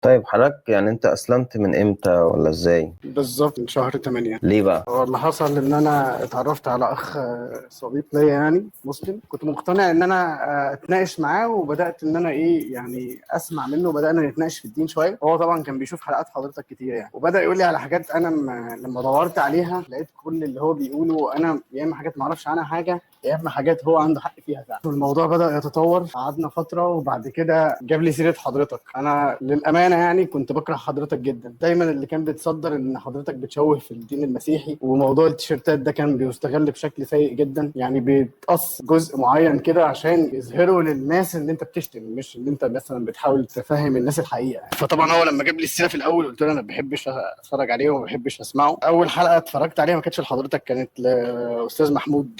طيب حضرتك يعني انت اسلمت من امتى ولا ازاي؟ بالظبط من شهر 8. ليه بقى؟ هو اللي حصل ان انا اتعرفت على اخ صديق ليا يعني مسلم. كنت مقتنع ان انا اتناقش معاه، وبدات ان انا ايه يعني اسمع منه، وبدانا نتناقش في الدين شويه. هو طبعا كان بيشوف حلقات حضرتك كتير يعني، وبدا يقول لي على حاجات انا لما دورت عليها لقيت كل اللي هو بيقوله انا يا اما حاجات ما اعرفش عنها حاجه، يا اما حاجات هو عنده حق فيها فعلا. الموضوع بدا يتطور، قعدنا فتره وبعد كده جاب لي سيره حضرتك. انا للامانه يعني كنت بكره حضرتك جدا. دايما اللي كان بيتصدر ان حضرتك بتشوه في الدين المسيحي، وموضوع التيشيرتات ده كان بيستغل بشكل سيء جدا. يعني بيتقص جزء معين كده عشان يظهروا للناس ان انت بتشتم، مش ان انت مثلا بتحاول تفهم الناس الحقيقه. فطبعا هو لما جاب لي السيره في الاول قلت له انا ما بحبش اتفرج عليه وما بحبش اسمعه. اول حلقه اتفرجت عليها ما كانتش لحضرتك، كانت لاستاذ محمود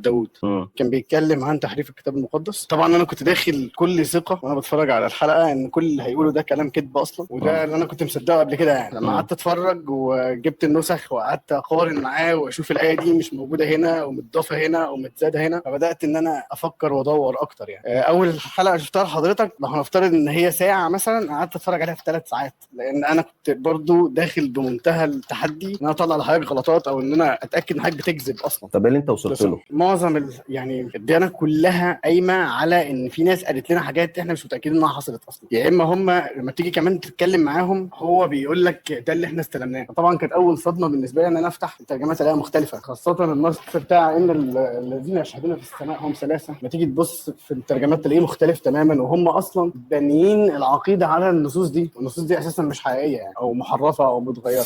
داوود. كان بيتكلم عن تحريف الكتاب المقدس. طبعا انا كنت داخل كل ثقه وانا بتفرج على الحلقه ان كل اللي هيقوله ده كلام كذب اصلا، وده اللي انا كنت مصدقه قبل كده. يعني لما قعدت اتفرج وجبت النسخ وقعدت اقارن معاه واشوف الايه دي مش موجوده هنا ومتضافه هنا ومتزاده هنا، فبدات ان انا افكر وادور اكتر. يعني اول حلقه شفتها لحضرتك لو هنفترض ان هي ساعه مثلا، قعدت اتفرج عليها في 3 ساعات، لان انا كنت برضو داخل بمنتهى التحدي ان انا اطلع لحضرتك غلطات او ان انا اتاكد ان حضرتك بتكذب اصلا. طب ايه اللي انت وصلت له؟ معظم يعني الديانه كلها قايمه على ان في ناس قالت لنا حاجات احنا مش متاكدين انها حصلت اصلا، يا اما هم لما تيجي كمان تتكلم معاهم هو بيقول لك ده اللي احنا استلمناه. طبعا كانت اول صدمه بالنسبه لي ان انا افتح الترجمات الاقيها مختلفه، خاصه النص بتاع ان الذين يشهدون في السماء هم ثلاثه، ما تيجي تبص في الترجمات تلاقيه مختلف تماما، وهم اصلا بانيين العقيده على النصوص دي، والنصوص دي اساسا مش حقيقيه يعني، او محرفه او متغيره.